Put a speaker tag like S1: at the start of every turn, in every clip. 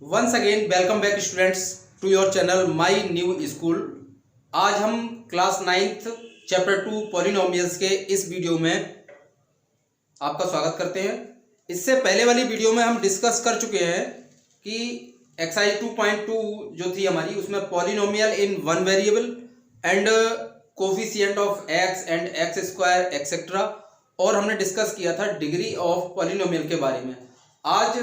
S1: Once again welcome back students to your channel my new school. आज हम class 9th chapter 2 polynomials के इस video में आपका स्वागत करते हैं। इससे पहले वाली वीडियो में हम डिस्कस कर चुके हैं कि एक्सरसाइज 2.2 जो थी हमारी, उसमें polynomial in one variable and coefficient of x and x square etcetera, और हमने डिस्कस किया था डिग्री ऑफ पॉलिनोमियल के बारे में। आज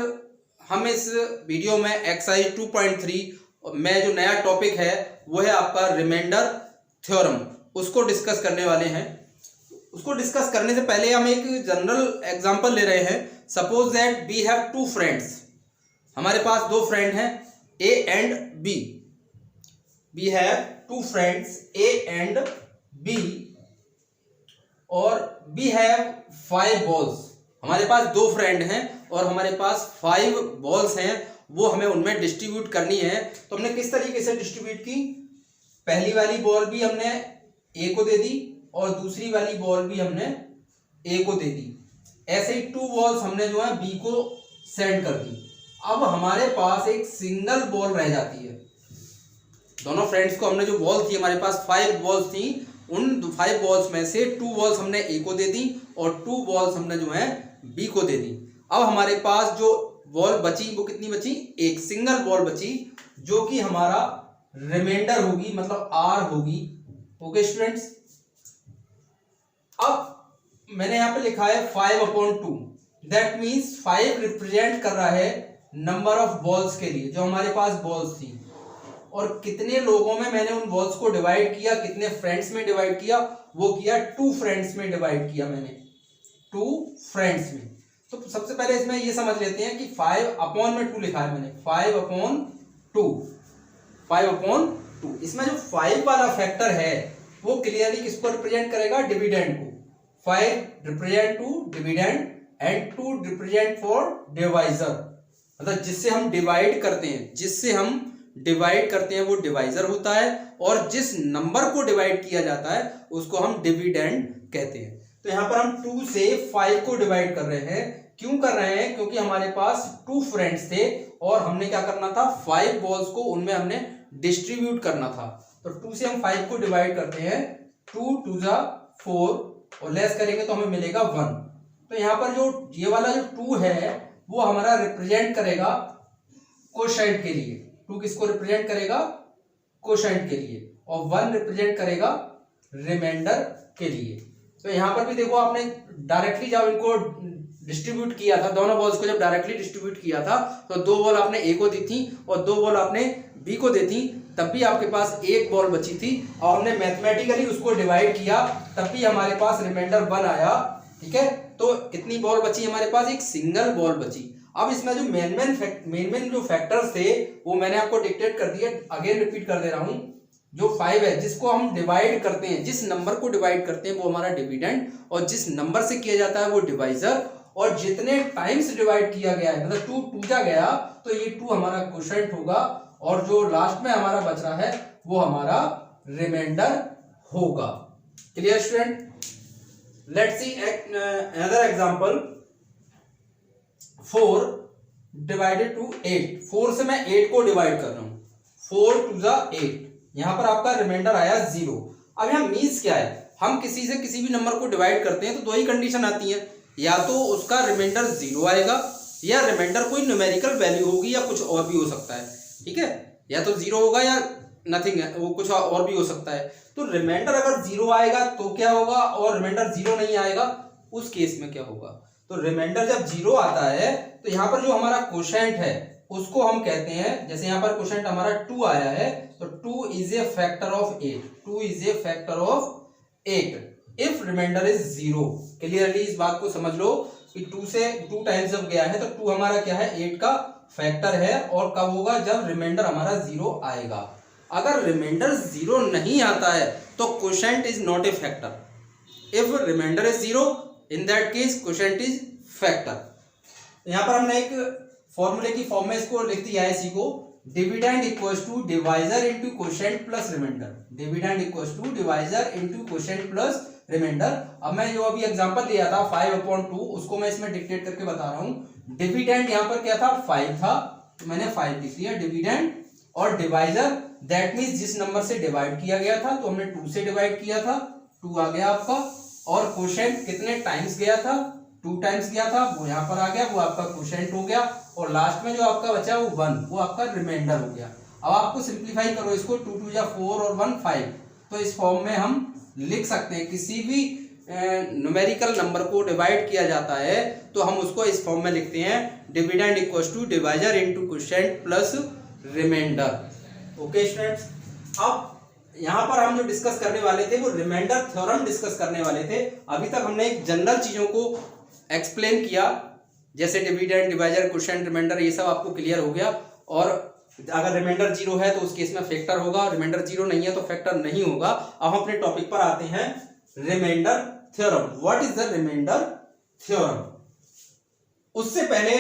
S1: हम इस वीडियो में एक्सरसाइज 2.3 में जो नया टॉपिक है वो है आपका रिमाइंडर थ्योरम, उसको डिस्कस करने वाले हैं। उसको डिस्कस करने से पहले हम एक जनरल एग्जांपल ले रहे हैं। Suppose that we have two friends, हमारे पास दो फ्रेंड हैं A and B. We have two friends A and B और वी हैव 5 बॉल्स। हमारे पास दो फ्रेंड हैं और हमारे पास 5 बॉल्स हैं, वो हमें उनमें डिस्ट्रीब्यूट करनी है। तो हमने किस तरीके से डिस्ट्रीब्यूट की? पहली वाली बॉल भी हमने ए को दे दी और दूसरी वाली बॉल भी हमने ए को दे दी। ऐसे ही 2 बॉल्स हमने जो है बी को सेंड कर दी। अब हमारे पास एक सिंगल बॉल रह जाती है। दोनों फ्रेंड्स को हमने जो बॉल थी, हमारे पास 5 बॉल्स थी, उन 5 बॉल्स में से 2 बॉल्स हमने ए को दे दी और 2 बॉल्स हमने जो है बी को दे दी। अब हमारे पास जो बॉल बची वो कितनी बची? एक सिंगल बॉल बची, जो कि हमारा रिमाइंडर होगी, मतलब आर होगी। ओके स्टूडेंट्स, अब मैंने यहां पे लिखा है 5/2। दैट मींस 5 रिप्रेजेंट कर रहा है नंबर ऑफ बॉल्स के लिए, जो हमारे पास बॉल्स थी, और कितने लोगों में मैंने उन बॉल्स को डिवाइड किया, कितने फ्रेंड्स में डिवाइड किया, वो किया 2 फ्रेंड्स में डिवाइड किया मैंने, 2 फ्रेंड्स में। तो सबसे पहले इसमें ये समझ लेते हैं कि 5/2 लिखा है मैंने, 5/2। इसमें जो 5 वाला फैक्टर है वो क्लियरली किसको रिप्रेजेंट करेगा? डिविडेंड को। 5 represent to dividend and 2 represent for divisor, मतलब जिससे हम डिवाइड करते हैं, वो डिवाइजर होता है, और जिस नंबर को डिवाइड किया जाता है उसको हम डिविडेंड कहते हैं। तो यहां पर हम 2 से 5 को डिवाइड कर रहे हैं। क्यों कर रहे हैं? क्योंकि हमारे पास 2 फ्रेंड्स थे और हमने क्या करना था? 5 बॉल्स को उनमें हमने डिस्ट्रीब्यूट करना था। तो 2 से हम 5 को डिवाइड करते हैं, 2 2 जा 4 और लेस करेंगे तो हमें मिलेगा 1। तो यहां पर जो ये वाला जो 2 है वो हमारा रिप्रेजेंट करेगा कोशेंट के लिए। 2 किसको रिप्रेजेंट करेगा? कोशेंट के लिए, और 1 रिप्रेजेंट करेगा रिमाइंडर के लिए। तो यहां पर भी देखो, आपने डायरेक्टली जब इनको डिस्ट्रीब्यूट किया था, दोनों बॉल्स को जब डायरेक्टली डिस्ट्रीब्यूट किया था, तो 2 बॉल आपने ए को दी थी और 2 बॉल आपने बी को दी थी, तब भी आपके पास 1 बॉल बची थी, और हमने मैथमेटिकली उसको डिवाइड किया, तब भी हमारे पास रिमाइंडर 1 आया। ठीक है, तो कितनी बॉल बची हमारे पास? एक सिंगल बॉल बची। अब इसमें जो मेन जो फैक्टर्स थे वो मैंने आपको डिक्टेट कर दिए। अगेन रिपीट कर दे रहा हूं। जो 5 है, जिसको हम डिवाइड करते हैं, जिस नंबर को डिवाइड करते हैं वो हमारा डिविडेंड, और जिस नंबर से किया जाता है वो डिवाइजर, और जितने टाइम्स डिवाइड किया गया है, मतलब 2 टूटा गया तो ये 2 हमारा कोशेंट होगा, और जो लास्ट में हमारा बच रहा है वो हमारा रिमाइंडर होगा। Clear student? Let's see another example. 4 divided to 8। 4 से मैं 8 को डिवाइड कर रहा हूं, 4 2 जा 8। यहां पर आपका रिमाइंडर आया 0। अब यहां मीन्स क्या है? हम किसी से किसी भी नंबर को डिवाइड करते हैं तो 2 ही कंडीशन आती है, या तो उसका रिमाइंडर 0 आएगा, या रिमाइंडर कोई न्यूमेरिकल वैल्यू होगी, या कुछ और भी हो सकता है। ठीक है, या तो 0 होगा या नथिंग है, वो कुछ और भी हो सकता है। तो रिमाइंडर अगर 0 आएगा तो क्या होगा, और रिमाइंडर 0 नहीं आएगा उस केस में क्या होगा? तो रिमाइंडर जब 0 आता है तो यहाँ पर जो हमारा कोशेंट है उसको हम कहते हैं, जैसे यहाँ पर कोशेंट हमारा 2 आया है, तो 2 is a factor of 8। 2 is a factor of 8 if remainder is 0। Clearly इस बात को समझ लो कि 2 से 2 टाइम्स जब गया है तो 2 हमारा क्या है? 8 का फैक्टर है। और कब होगा? जब रिमाइंडर हमारा 0 आएगा। अगर रिमाइंडर 0 नहीं आता है तो quotient is not a factor. If remainder is 0, in that case quotient is factor. यहां पर हमने एक फॉर्मूले की फॉर्म में इसको लिख दिया है, इसी को, dividend equals to divisor into quotient plus remainder. Dividend equals to divisor into quotient plus remainder. अब मैं जो अभी एग्जांपल लिया था 5/2, उसको मैं इसमें डिक्टेट करके बता रहा हूं। डिविडेंड यहां पर क्या था? 5 था, तो मैंने 5 लिख दिया। डिविडेंड और डिवाइजर दैट मीन्स जिस नंबर से डिवाइड किया गया था तो हमने 2 से डिवाइड किया था, 2 आ गया आपका। और कोशेंट कितने टाइम्स गया था, 2 टाइम्स गया था, वो यहाँ पर आ गया, वो आपका कोशेंट हो गया। और लास्ट में जो आपका बचा वो 1, वो आपका रिमाइंडर हो गया। अब आपको सिंप्लीफाई करो इसको, 2 2 जा 4 और 1 5। तो इस फॉर्म में हम लिख सकते हैं किसी भी न्यूमेरिकल नंबर को डिवाइड किया जाता है तो हम उसको इस फॉर्म में लिखते हैं, dividend equals to divisor into quotient plus remainder. Okay students, अब यहाँ पर हम जो डिस्कस करने वाले थे वो रिमाइंडर थ्योरम डिस्कस करने वाले थे। अभी तक हमने एक जनरल चीजों को एक्सप्लेन किया, जैसे डिविडेंड, डिवाइजर, कोशेंट, रिमाइंडर, ये सब आपको क्लियर हो गया। और अगर रिमाइंडर 0 है तो उस केस में फैक्टर होगा, रिमाइंडर 0 नहीं है तो फैक्टर नहीं होगा। अब हम अपने टॉपिक पर आते हैं, remainder theorem. What is the remainder theorem? उससे पहले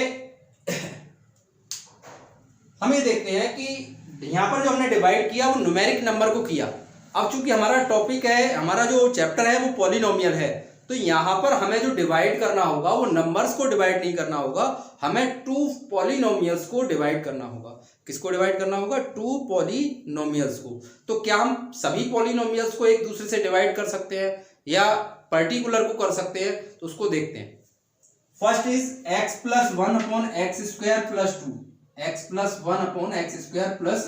S1: हम ये देखते हैं कि यहां पर जो हमने डिवाइड किया वो न्यूमेरिक नंबर को किया। अब चूंकि हमारा टॉपिक है, हमारा जो चैप्टर है वो पॉलिनोमियल है, तो यहां पर हमें जो डिवाइड करना होगा वो नंबर्स को डिवाइड नहीं करना होगा, हमें 2 पॉलिनोमियल्स को डिवाइड करना होगा। किसको डिवाइड करना होगा? 2 पॉलिनोमियल्स को। तो क्या हम सभी पॉलिनोमियल्स को एक दूसरे से डिवाइड कर सकते हैं या पर्टिकुलर को कर सकते हैं? तो उसको देखते हैं। First is x plus 1 upon x square plus 2, x plus 1 upon x square plus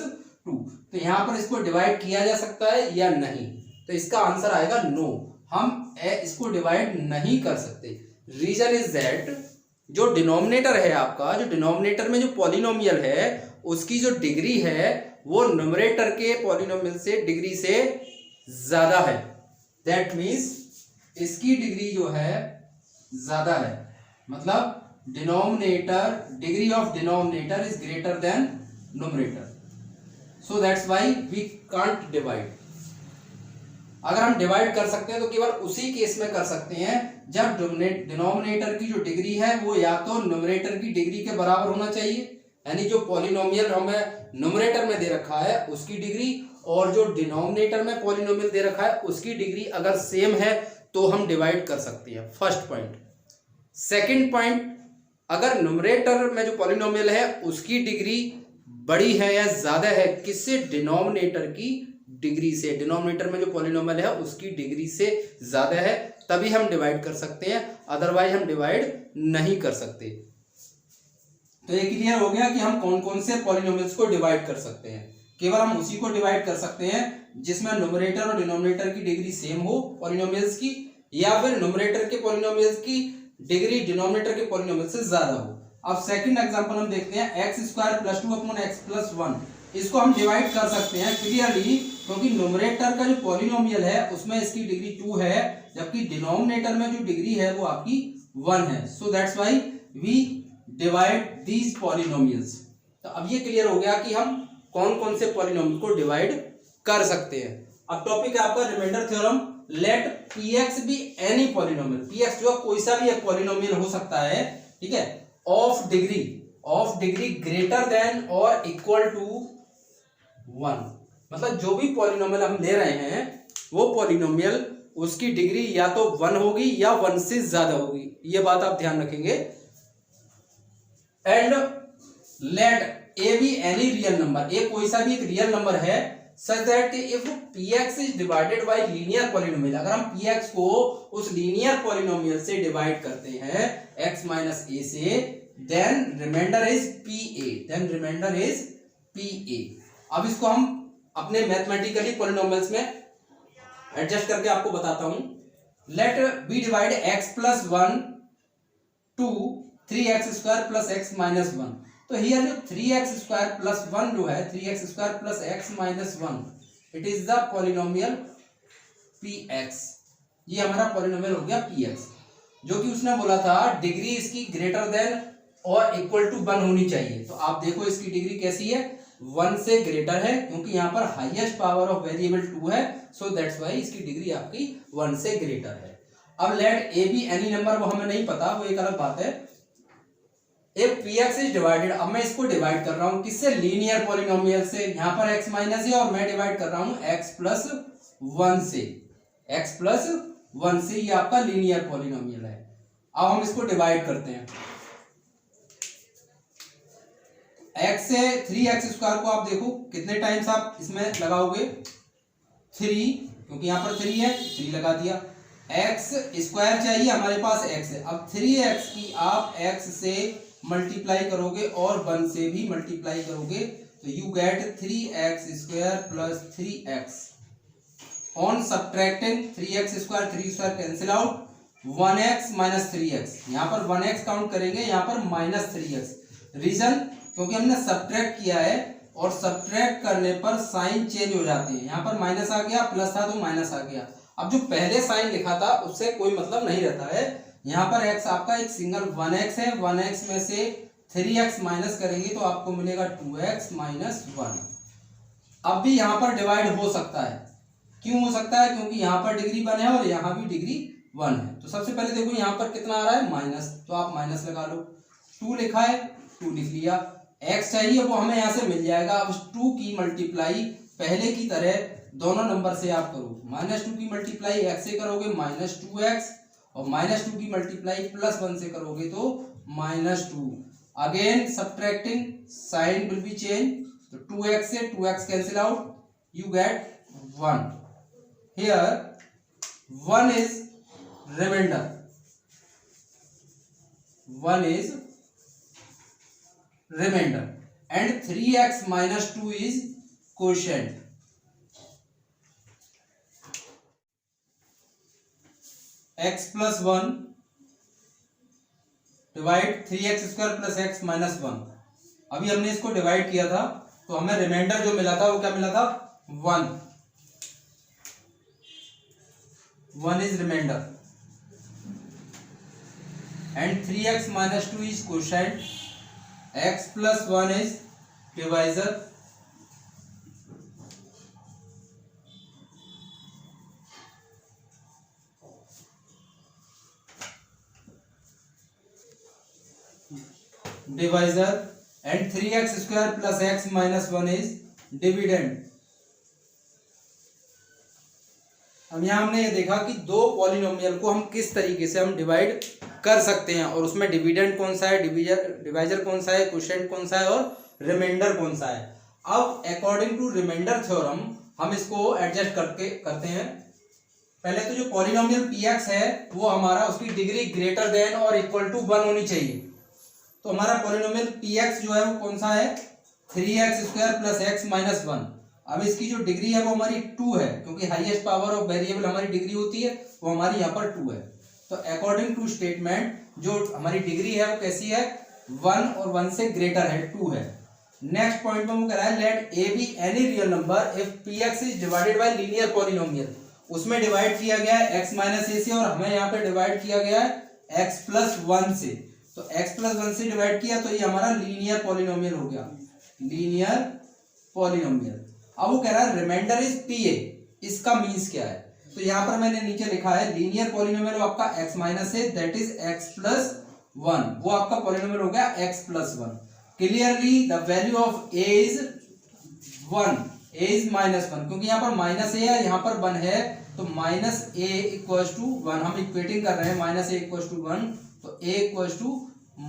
S1: 2। तो यहां पर इसको डिवाइड किया जा सकता है या नहीं? तो इसका आंसर आएगा नो, हम इसको डिवाइड नहीं कर सकते। रीजन इज दैट जो डिनोमिनेटर है आपका, जो डिनोमिनेटर में जो पॉलिनोमियल है उसकी जो डिग्री है वो न्यूमरेटर के पॉलिनोमियल से डिग्री से ज्यादा है। दैट मीन्स इसकी डिग्री जो है ज्यादा है, मतलब denominator, degree of denominator is greater than numerator, so that's why we can't divide. अगर हम डिवाइड कर सकते हैं तो केवल उसी केस में कर सकते हैं जब डिनोमिनेटर की जो डिग्री है वो या तो न्यूमरेटर की डिग्री के बराबर होना चाहिए, यानी जो पॉलिनोमियल हमें न्यूमरेटर में दे रखा है उसकी डिग्री और जो डिनोमिनेटर में पॉलिनोमियल दे रखा है उसकी डिग्री अगर सेम है तो हम डिवाइड कर सकते हैं। First point. सेकंड पॉइंट, अगर न्यूमरेटर में जो पॉलिनोमियल है उसकी डिग्री बड़ी है या ज्यादा है, किससे? डिनोमिनेटर की डिग्री से। डिनोमिनेटर में जो पॉलिनोमियल है उसकी डिग्री से ज्यादा है, तभी हम डिवाइड कर सकते हैं, अदरवाइज हम डिवाइड नहीं कर सकते। तो ये क्लियर हो गया कि हम कौन कौन से पॉलिनोमियल्स को डिवाइड कर सकते हैं। केवल हम उसी को डिवाइड कर सकते हैं जिसमें न्यूमरेटर और डिनोमिनेटर की डिग्री सेम हो पॉलिनोमियल्स की, या फिर न्यूमरेटर के पॉलिनोमियल्स की डिग्री डिनोमिनेटर के पॉलिनोमियल से ज्यादा हो। अब सेकंड एग्जांपल हम देखते हैं, x square plus 2 upon x plus 1। इसको हम डिवाइड कर सकते हैं क्लियरली, क्योंकि न्यूमरेटर का जो पॉलिनोमियल है उसमें इसकी डिग्री 2 है, जबकि डिनोमिनेटर में जो डिग्री है वो आपकी 1 है। So that's why we divide these polynomials. तो अब ये क्लियर हो गया कि हम कौन कौन से पॉलिनोमियल को डिवाइड कर सकते हैं। अब टॉपिक है आपका remainder theorem. Let px be any polynomial, px जो कोई सा भी एक पॉलिनोमियल हो सकता है, ठीक है, ऑफ डिग्री ग्रेटर देन और इक्वल टू 1। मतलब जो भी पॉलिनोमियल हम ले रहे हैं वो पॉलिनोमियल उसकी डिग्री या तो 1 होगी या 1 से ज्यादा होगी, ये बात आप ध्यान रखेंगे। And let a be any real number, a कोई सा भी एक रियल नंबर है, such that if px is divided by linear polynomial, अगर हम px को उस लीनियर पॉलिनोमियल से डिवाइड करते हैं x माइनस a से, then remainder is pa। अब इसको हम अपने मैथमेटिकली पॉलिनोमियल्स में एडजस्ट करके आपको बताता हूं। Let be divide x plus 1 to 3x square plus x minus 1। तो हियर जो 3x स्क्वायर प्लस 1 जो है, 3x square plus x minus 1, it is the polynomial px। ये हमारा पॉलिनोमियल हो गया px, जो कि उसने बोला था डिग्री इसकी ग्रेटर देन और इक्वल टू 1 होनी चाहिए। तो आप देखो इसकी डिग्री कैसी है, 1 से ग्रेटर है, क्योंकि यहाँ पर हाईएस्ट पावर ऑफ वेरिएबल 2 है, सो दैट्स व्हाई इसकी डिग्री आपकी 1 से ग्रेटर है। अब let a be any number, वो हमें नहीं पता, वो एक अलग बात है। एक px इज डिवाइडेड, अब मैं इसको डिवाइड कर रहा हूं किससे? लीनियर पॉलिनोमियल से। यहां पर x माइनस है और मैं डिवाइड कर रहा हूं x प्लस 1 से, x प्लस 1 से, ये आपका लीनियर पॉलिनोमियल है। अब हम इसको डिवाइड करते हैं। x से 3x² को आप देखो कितने टाइम्स आप इसमें लगाओगे, 3, क्योंकि यहाँ पर 3 है, 3 लगा दिया। x² चाहिए हमारे पास, x है। अब 3x की आप x से मल्टीप्लाई करोगे और 1 से भी मल्टीप्लाई करोगे तो you get 3x² plus 3x। On subtracting 3x² 3 cancel out, 1x minus 3x, यहाँ पर 1x काउंट करेंगे, यहाँ पर माइनस 3x। रीजन, क्योंकि हमने सब्ट्रैक्ट किया है और सब्ट्रैक्ट करने पर साइन चेंज हो जाते हैं। यहाँ पर माइनस आ गया, प्लस था तो माइनस आ गया। अब जो पहले साइन लिखा था उससे कोई मतलब नहीं रहता है। यहाँ पर x आपका एक सिंगल 1x है, 1x में से 3x माइनस करेंगे तो आपको मिलेगा 2x माइनस 1। अब भी यहाँ पर डिवाइड हो सकता है, क्यों हो सकता है? क्योंकि यहाँ पर डिग्री 1 है और यहाँ भी डिग्री 1 है। तो सबसे पहले देखो यहाँ पर कितना आ रहा है, माइनस, तो आप माइनस लगा लो। 2 लिखा है, 2 लिख लिया। x चाहिए वो हमें यहाँ से मिल जाएगा। अब 2 की मल्टीप्लाई पहले की तरह दोनों नंबर से आप करो। -2 की मल्टीप्लाई x से करोगे -2x, और -2 की मल्टीप्लाई +1 से करोगे तो -2। Again subtracting, sign will be change, तो 2x से 2x cancel out, you get 1। Here 1 is remainder, 1 is remainder and 3x minus 2 is quotient. x plus 1 divide 3x² plus x minus 1। अभी हमने इसको डिवाइड किया था तो हमें रिमाइंडर जो मिला था वो क्या मिला था, 1। 1 is remainder and 3x minus 2 is quotient, x plus 1 is divisor, and 3x² plus x minus 1 is dividend। अब यहाँ हमने ये देखा कि दो पॉलिनोमियल को हम किस तरीके से हम डिवाइड कर सकते हैं और उसमें डिविडेंड कौन सा है, डिवाइजर कौन सा है, क्वोशिएंट कौन सा है और रिमाइंडर कौन सा है। अब अकॉर्डिंग टू रिमाइंडर थ्योरम हम इसको एडजस्ट करते हैं। पहले तो जो पॉलिनोमियल px है वो हमारा, उसकी डिग्री ग्रेटर देन और इक्वल टू 1 होनी चाहिए। तो हमारा पॉलिनोमियल px जो है वो कौन सा है, 3x² प्लस x माइनस 1। अब इसकी जो डिग्री है वो हमारी 2 है, क्योंकि हाईएस्ट पावर ऑफ वेरिएबल हमारी डिग्री होती है, वो हमारी यहाँ पर 2 है। तो अकॉर्डिंग टू स्टेटमेंट जो हमारी डिग्री है वो कैसी है, 1 और 1 से ग्रेटर है, 2 है। नेक्स्ट पॉइंट में वो कह रहा है let a be any real number if px is divided by linear polynomial. उसमें डिवाइड किया गया है x माइनस a से और हमें यहाँ पे डिवाइड किया गया है x प्लस 1 से। तो x प्लस 1 से डिवाइड किया तो ये हमारा लीनियर पॉलिनोमियल हो गया, लीनियर पॉलिनोमियल। अब वो कह रहा है रिमाइंडर इज pa, इसका मीन्स क्या है? तो यहाँ पर मैंने नीचे लिखा है लीनियर पॉलिनोमियल आपका x माइनस है, दैट इज x प्लस 1, वो आपका पॉलिनोमियल हो गया x plus 1। Clearly the value of a is 1, a is minus 1, क्योंकि यहाँ पर माइनस a है, यहाँ पर 1 है, तो माइनस a इक्वल्स टू 1। हम इक्वेटिंग कर रहे हैं माइनस a इक्वल्स टू 1, तो a इक्वल्स टू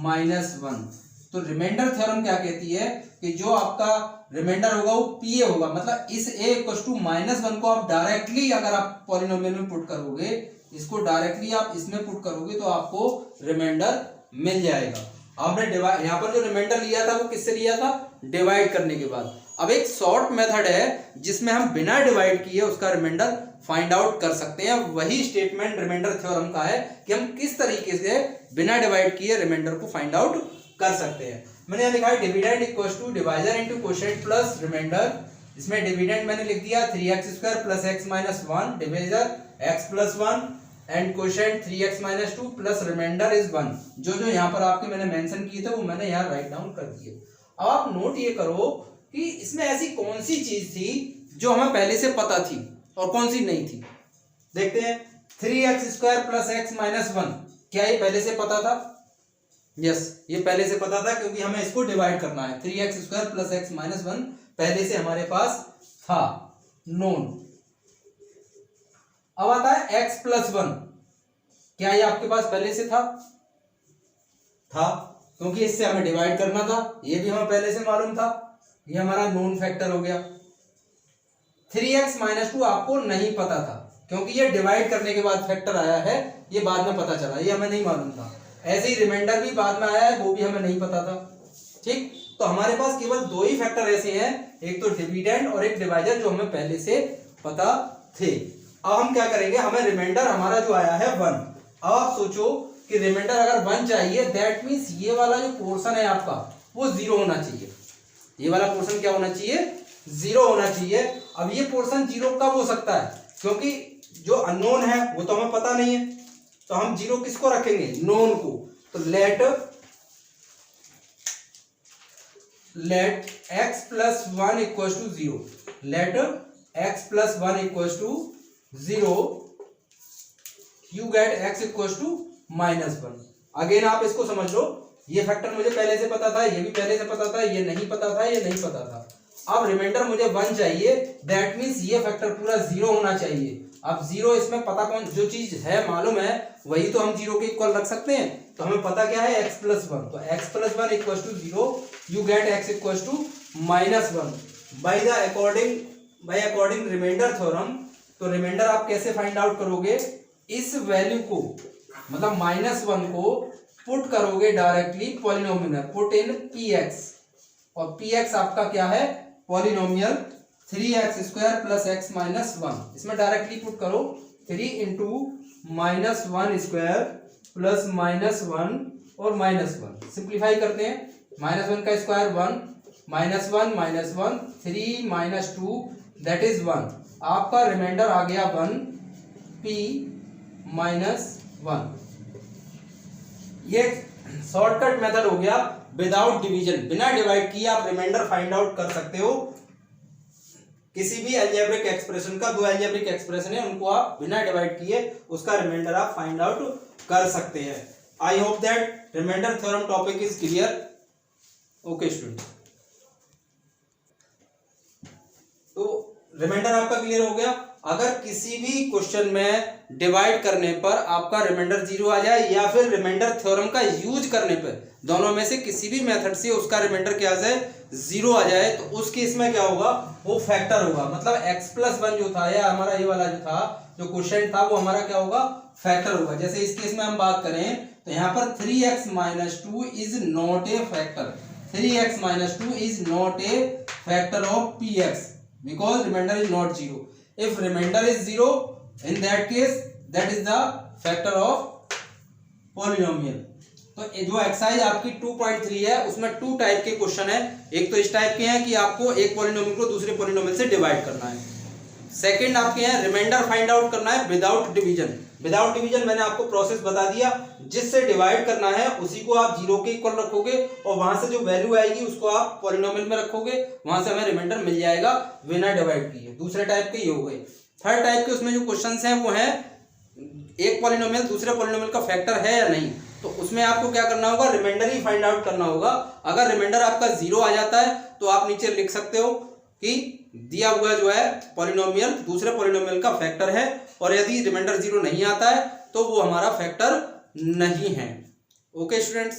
S1: माइनस 1। तो रिमाइंडर थ्योरम क्या कहती है कि जो आपका रिमाइंडर होगा वो pa होगा, मतलब इस a इक्वल्स टू माइनस 1 को आप डायरेक्टली अगर आप पॉलिनोमियल में पुट करोगे, इसको डायरेक्टली आप इसमें पुट करोगे तो आपको रिमाइंडर मिल जाएगा। आपने डिवाइड, यहाँ पर जो रिमाइंडर लिया था वो किससे लिया था, डिवाइड करने के बाद। अब एक शॉर्ट मेथड है जिसमें हम बिना डिवाइड किए उसका रिमाइंडर फाइंड आउट कर सकते हैं। वही स्टेटमेंट रिमाइंडर थ्योरम का है कि हम किस तरीके से बिना डिवाइड किए रिमाइंडर को फाइंड आउट कर सकते हैं। मैंने यहाँ लिखा है dividend equals to divisor into quotient plus remainder. इसमें डिविडेंड मैंने लिख दिया 3x² plus x minus 1, divisor x plus 1 and quotient 3x minus 2 plus remainder is 1। जो जो यहाँ पर आपके मैंने मेंशन किए थे वो मैंने यहाँ राइट डाउन कर दिए। अब आप नोट ये करो कि इसमें ऐसी कौन सी चीज थी जो हमें पहले से पता थी और कौन सी नहीं थी। देखते हैं 3x² प्लस x माइनस 1, क्या ये पहले से पता था? यस, ये पहले से पता था क्योंकि हमें इसको डिवाइड करना है। 3x² प्लस x माइनस 1 पहले से हमारे पास था, नोन। अब आता है x प्लस 1, क्या ये आपके पास पहले से था? क्योंकि इससे हमें डिवाइड करना था, ये भी हमें पहले से मालूम था, ये हमारा नोन फैक्टर हो गया। 3x माइनस 2 आपको नहीं पता था क्योंकि ये डिवाइड करने के बाद फैक्टर आया है, ये बाद में पता चला, ये हमें नहीं मालूम था। ऐसे ही रिमाइंडर भी बाद में आया है, वो भी हमें नहीं पता था। ठीक, तो हमारे पास केवल दो ही फैक्टर ऐसे हैं, एक तो डिविडेंड और एक डिवाइजर, जो हमें पहले से पता थे। अब हम क्या करेंगे, हमें रिमाइंडर हमारा जो आया है 1। अब आप सोचो कि रिमाइंडर अगर 1 चाहिए, दैट मीन्स ये वाला जो पोर्शन है आपका वो 0 होना चाहिए। ये वाला पोर्शन क्या होना चाहिए, 0 होना चाहिए। अब ये पोर्शन 0 कब हो सकता है, क्योंकि जो अननोन है वो तो हमें पता नहीं है, तो हम 0 किसको रखेंगे, नोन को। तो let x plus 1 equal to 0, let x plus 1 equal to 0, you get x equal to -1। Again आप इसको समझ लो, ये फैक्टर मुझे पहले से पता था, ये भी पहले से पता था, ये नहीं पता था, ये नहीं पता था। अब रिमाइंडर मुझे 1 चाहिए, दैट मीन्स ये फैक्टर पूरा 0 होना चाहिए। अब 0 इसमें पता कौन, जो चीज है मालूम है वही तो हम 0 के इक्वल रख सकते हैं। तो हमें पता क्या है, x प्लस 1, तो x plus 1 equal to 0, you get x equal to -1 by according remainder theorem. तो रिमाइंडर आप कैसे फाइंड आउट करोगे, इस वैल्यू को मतलब -1 को पुट करोगे डायरेक्टली पॉलिनोमियल में, पुट इन px, और px आपका क्या है, polynomial 3x² plus x minus 1। इसमें डायरेक्टली पुट करो, 3 इंटू -1² प्लस -1 और -1, सिंप्लीफाई करते हैं, -1 का स्क्वायर 1, -1 3 -2 दैट इज 1। आपका रिमाइंडर आ गया 1 p -1। ये शॉर्टकट मेथड हो गया विदाउट डिवीजन, बिना डिवाइड किए आप रिमाइंडर फाइंड आउट कर सकते हो। किसी भी अलजेब्रिक एक्सप्रेशन का, दो अलजेब्रिक एक्सप्रेशन है उनको आप बिना डिवाइड किए उसका रिमाइंडर आप फाइंड आउट कर सकते हैं। I hope that remainder theorem topic is clear. Okay student, तो रिमाइंडर आपका क्लियर हो गया। अगर किसी भी क्वेश्चन में डिवाइड करने पर आपका रिमाइंडर 0 आ जाए या फिर रिमाइंडर थ्योरम का यूज करने पर दोनों में से किसी भी मेथड से उसका रिमाइंडर क्या आ जाए, 0 आ जाए, तो उस केस में क्या होगा, वो फैक्टर होगा। मतलब x प्लस 1 जो था, या हमारा ये वाला जो था, जो क्वेश्चन था, वो हमारा क्या होगा, फैक्टर होगा। जैसे इस केस में हम बात करें तो यहाँ पर 3x minus 2 is not a factor, 3x minus 2 is not a factor of px because remainder is not 0. If remainder is 0, in that case that is the factor of polynomial. तो जो exercise आपकी 2.3 है उसमें 2 type के question है। एक तो इस टाइप के हैं कि आपको एक पॉलिनोमियल को दूसरे पॉलिनोमियल से डिवाइड करना है। सेकंड आपके हैं रिमाइंडर फाइंड आउट करना है विदाउट डिवीजन। विदाउट डिवीजन मैंने आपको प्रोसेस बता दिया, जिससे डिवाइड करना है उसी को आप 0 के इक्वल रखोगे और वहां से जो वैल्यू आएगी उसको आप पॉलिनोमियल में रखोगे, वहां से हमें रिमाइंडर मिल जाएगा बिना डिवाइड किए। दूसरे टाइप के ये हो गए। थर्ड टाइप के उसमें जो क्वेश्चंस हैं वो है एक पॉलिनोमियल दूसरे पॉलिनोमियल का फैक्टर है या नहीं, तो उसमें आपको क्या करना होगा, रिमाइंडर ही फाइंड आउट करना होगा। अगर रिमाइंडर आपका 0 आ जाता है तो आप नीचे लिख सकते हो कि दिया हुआ जो है पॉलिनोमियल दूसरे पॉलिनोमियल का फैक्टर है, और यदि रिमाइंडर 0 नहीं आता है तो वो हमारा फैक्टर नहीं है। Okay students.